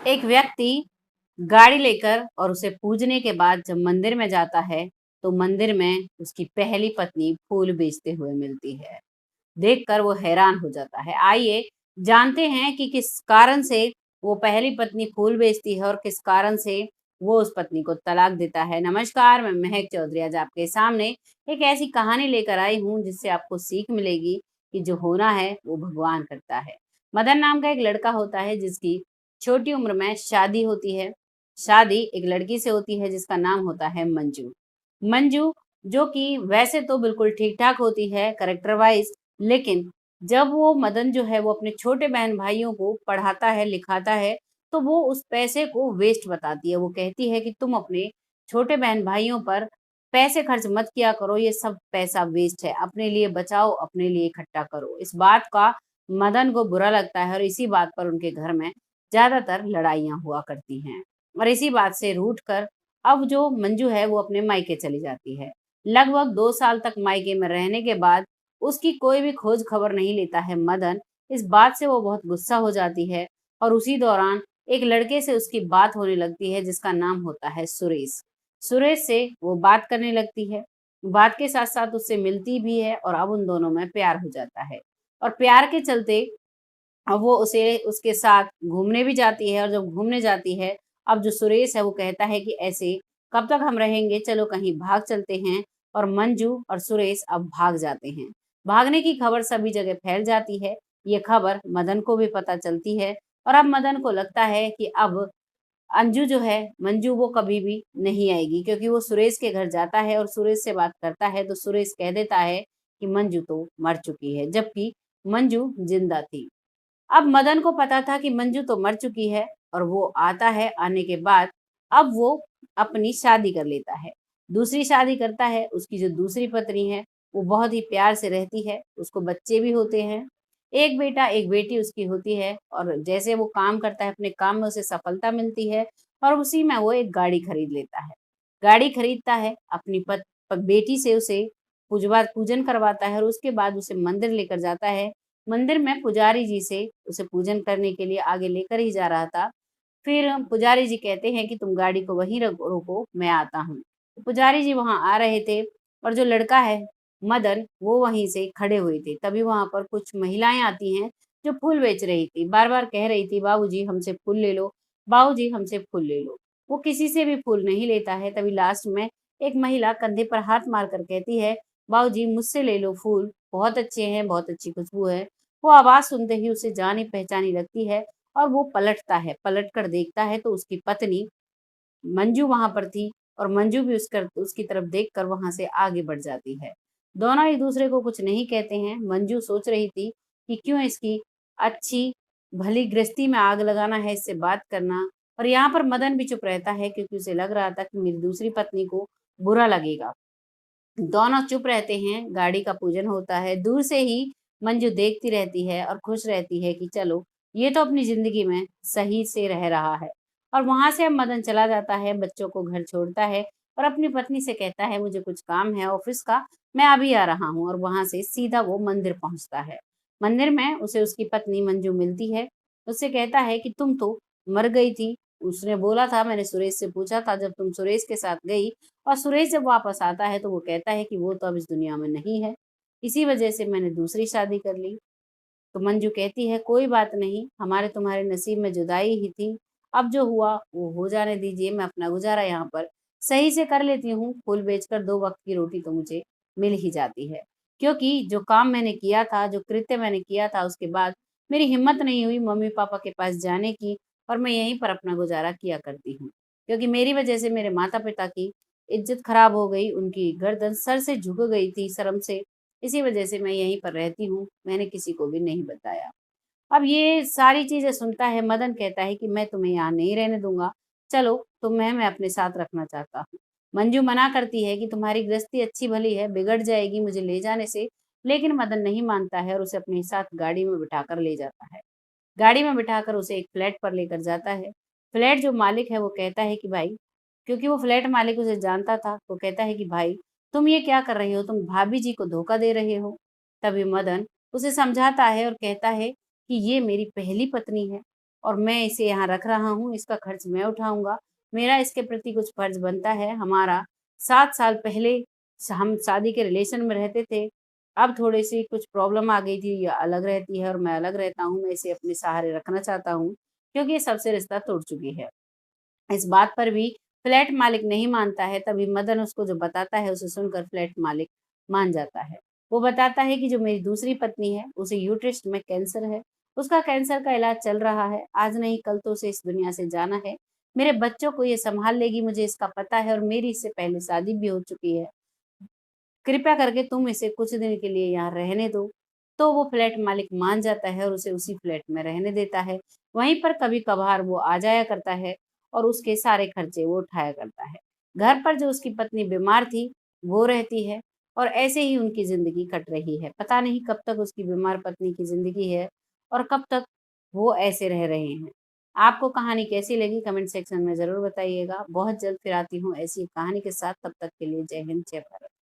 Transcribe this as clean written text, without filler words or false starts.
एक व्यक्ति गाड़ी लेकर और उसे पूजने के बाद जब मंदिर में जाता है, तो मंदिर में उसकी पहली पत्नी फूल बेचते हुए मिलती है। देखकर वो हैरान हो जाता है। आइए जानते हैं कि किस कारण से वो पहली पत्नी फूल बेचती है और किस कारण से वो उस पत्नी को तलाक देता है। नमस्कार, मैं महक चौधरी आज आपके सामने एक ऐसी कहानी लेकर आई हूँ जिससे आपको सीख मिलेगी कि जो होना है वो भगवान करता है। मदन नाम का एक लड़का होता है जिसकी छोटी उम्र में शादी होती है। शादी एक लड़की से होती है जिसका नाम होता है मंजू। मंजू जो कि वैसे तो बिल्कुल ठीक-ठाक होती है कैरेक्टर वाइज़, लेकिन जब वो मदन जो है वो अपने छोटे बहन-भाइयों को पढ़ाता है, लिखाता है, तो वो उस पैसे को वेस्ट बताती है। वो कहती है कि तुम अपने छोटे बहन-भाइयों पर पैसे खर्च मत किया करो, ये सब पैसा वेस्ट है। अपने लिए बचाओ, अपने लिए इकट्ठा करो। इस बात का मदन को बुरा लगता है और इसी बात पर उनके घर में ज़्यादातर लड़ाइयाँ हुआ करती हैं। और इसी बात से रूठ कर अब जो मंजू है वो अपने मायके चली जाती है। लगभग 2 साल तक मायके में रहने के बाद उसकी कोई भी खोज खबर नहीं लेता है मदन। इस बात से वो बहुत गुस्सा हो जाती है और उसी दौरान एक लड़के से उसकी बात होने लगती है जिसका नाम होता है सुरेश। सुरेश से वो बात करने लगती है। बात के साथ-साथ उससे मिलती भी है और अब उन दोनों में प्यार हो जाता है। और प्यार के चलते अब वो उसे उसके साथ घूमने भी जाती है और जब घूमने जाती है, अब जो सुरेश है वो कहता है कि ऐसे कब तक हम रहेंगे, चलो कहीं भाग चलते हैं और मंजू और सुरेश अब भाग जाते हैं। भागने की खबर सभी जगह फैल जाती है, ये खबर मदन को भी पता चलती है और अब मदन को लगता है कि अब अंजू जो है, मंजू वो कभी भी नहीं आएगी क्योंकि वो सुरेश के घर जाता है और सुरेश से बात करता है तो सुरेश कह देता है कि मंजू तो मर चुकी है, जबकि मंजू जिंदा थी। अब मदन को पता था कि मंजू तो मर चुकी है और वो आता है, आने के बाद अब वो अपनी शादी कर लेता है। दूसरी शादी करता है, उसकी जो दूसरी पत्नी है, वो बहुत ही प्यार से रहती है, उसको बच्चे भी होते हैं। एक बेटा, एक बेटी उसकी होती है और जैसे वो काम करता है, अपने काम में उसे सफलता मिलती है और उसी में वो एक गाड़ी खरीद लेता है। गाड़ी खरीदता है, अपनी बेटी से उसे पूजन करवाता है और उसके बाद उसे मंदिर लेकर जाता है। मंदिर में पुजारी जी से उसे पूजन करने के लिए आगे लेकर ही जा रहा था। फिर पुजारी जी कहते हैं कि तुम गाड़ी को वहीं रोको, मैं आता हूँ। तो पुजारी जी वहाँ आ रहे थे और जो लड़का है मदन, वो वहीं से खड़े हुए थे। तभी वहाँ पर कुछ महिलाएँ आती हैं जो फूल बेच रही थी। बार-बार कह रही थी, बाबूजी हमसे फूल ले लो, बाबूजी हमसे फूल ले लो। वो किसी से भी फूल नहीं लेता है। तभी लास्ट में एक महिला कंधे पर हाथ मारकर कहती है, बाबूजी मुझसे ले लो फूल, बहुत अच्छे हैं, बहुत अच्छी खुशबू है। वो आवाज़ सुनते ही उसे जानी-पहचानी लगती है और वो पलटता है, पलटकर देखता है तो उसकी पत्नी मंजू वहाँ पर थी और मंजू भी उसकी तरफ देखकर वहाँ से आगे बढ़ जाती है। दोनों एक-दूसरे को कुछ नहीं कहते हैं। मंजू सोच रही थी कि क्यों इसकी अच्छी भली गृहस्थी में आग लगाना है, इससे बात करना और यहाँ पर मदन भी चुप रहता है क्योंकि उसे लग रहा था कि मेरी दूसरी पत्नी को बुरा लगेगा। दोनों चुप रहते हैं, गाड़ी का पूजन होता है। दूर से ही मंजू देखती रहती है और खुश रहती है कि चलो, ये तो अपनी ज़िंदगी में सही से रह रहा है। और वहाँ से अब मदन चला जाता है, बच्चों को घर छोड़ता है और अपनी पत्नी से कहता है, मुझे कुछ काम है ऑफ़िस का, मैं अभी आ रहा हूँ और वहाँ से सीधा वो मंदिर पहुँचता है। मंदिर में उसे उसकी पत्नी मंजू मिलती है, उससे कहता है कि तुम तो मर गई थी। उसने बोला था, मैंने सुरेश से पूछा था जब तुम सुरेश के साथ गई और सुरेश जब वापस आता है तो वो कहता है कि वो तो अब इस दुनिया में नहीं है। इसी वजह से मैंने दूसरी शादी कर ली। तो मंजू कहती है कोई बात नहीं, हमारे तुम्हारे नसीब में जुदाई ही थी। अब जो हुआ वो हो जाने दीजिए, मैं अपना गुज़ारा यहाँ पर सही से कर लेती हूँ। फूल बेचकर 2 वक़्त की रोटी तो मुझे मिल ही जाती है। क्योंकि जो काम मैंने किया था, जो कृत्य मैंने किया था उसके बाद मेरी हिम्मत नहीं हुई मम्मी-पापा के पास जाने की और मैं यहीं पर अपना गुज़ारा किया करती हूँ। क्योंकि मेरी वजह से मेरे माता-पिता की इज़्ज़त ख़राब हो गई, उनकी गर्दन सर से झुक गई थी शर्म से। इसी वजह से मैं यहीं पर रहती हूँ, मैंने किसी को भी नहीं बताया। अब ये सारी चीज़ें सुनता है, मदन कहता है कि मैं तुम्हें यहाँ नहीं रहने दूँगा, चलो तुम्हें मैं अपने साथ रखना चाहता हूँ। मंजू मना करती है कि तुम्हारी गृहस्थी अच्छी भली है, बिगड़ जाएगी मुझे ले जाने से, लेकिन मदन नहीं मानता है और उसे अपने साथ गाड़ी में बिठाकर ले जाता है। गाड़ी में बिठाकर उसे एक फ्लैट पर लेकर जाता है। फ्लैट जो मालिक है वो कहता है कि भाई, क्योंकि वो फ्लैट मालिक उसे जानता था, वो कहता है कि भाई तुम ये क्या कर रहे हो? तुम भाभी जी को धोखा दे रहे हो। तभी मदन उसे समझाता है और कहता है कि ये मेरी पहली पत्नी है। और मैं इसे यहाँ रख रहा हूँ, इसका खर्च मैं उठाऊँगा। मेरा इसके प्रति कुछ फर्ज़ बनता है। हमारा 7 साल पहले हम शादी के रिलेशन में रहते थे। अब थोड़ी-सी कुछ प्रॉब्लम आ गई थी, ये अलग रहती है और मैं अलग रहता हूँ। मैं इसे अपने सहारे रखना चाहता हूँ, क्योंकि ये सबसे रिश्ता तोड़ चुकी है। इस बात पर भी फ्लैट मालिक नहीं मानता है, तभी मदन उसको जो बताता है, उसे सुनकर फ्लैट मालिक मान जाता है। वो बताता है कि जो मेरी दूसरी पत्नी है, उसे यूट्रिस्ट में कैंसर है। उसका कैंसर का इलाज चल रहा है। आज नहीं कल तो उसे इस दुनिया से जाना है। मेरे बच्चों को ये सँभाल लेगी, मुझे इसका पता है और मेरी इससे पहले शादी भी हो चुकी है। कृपया करके तुम इसे कुछ दिन के लिए यहाँ रहने दो। तो वो फ्लैट मालिक मान जाता है और उसे उसी फ्लैट में रहने देता है। वहीं पर कभी-कभार वो आ जाया करता है और उसके सारे खर्चे वो उठाया करता है। घर पर जो उसकी पत्नी बीमार थी, वो रहती है और ऐसे ही उनकी ज़िंदगी कट रही है। पता नहीं कब तक उसकी बीमार पत्नी की ज़िंदगी है और कब तक वो ऐसे रह रहे हैं। आपको कहानी कैसी लगी कमेंट सेक्शन में ज़रूर बताइएगा। बहुत जल्द फिर आती हूँ ऐसी कहानी के साथ, तब तक के लिए जय हिंद, जय भारत।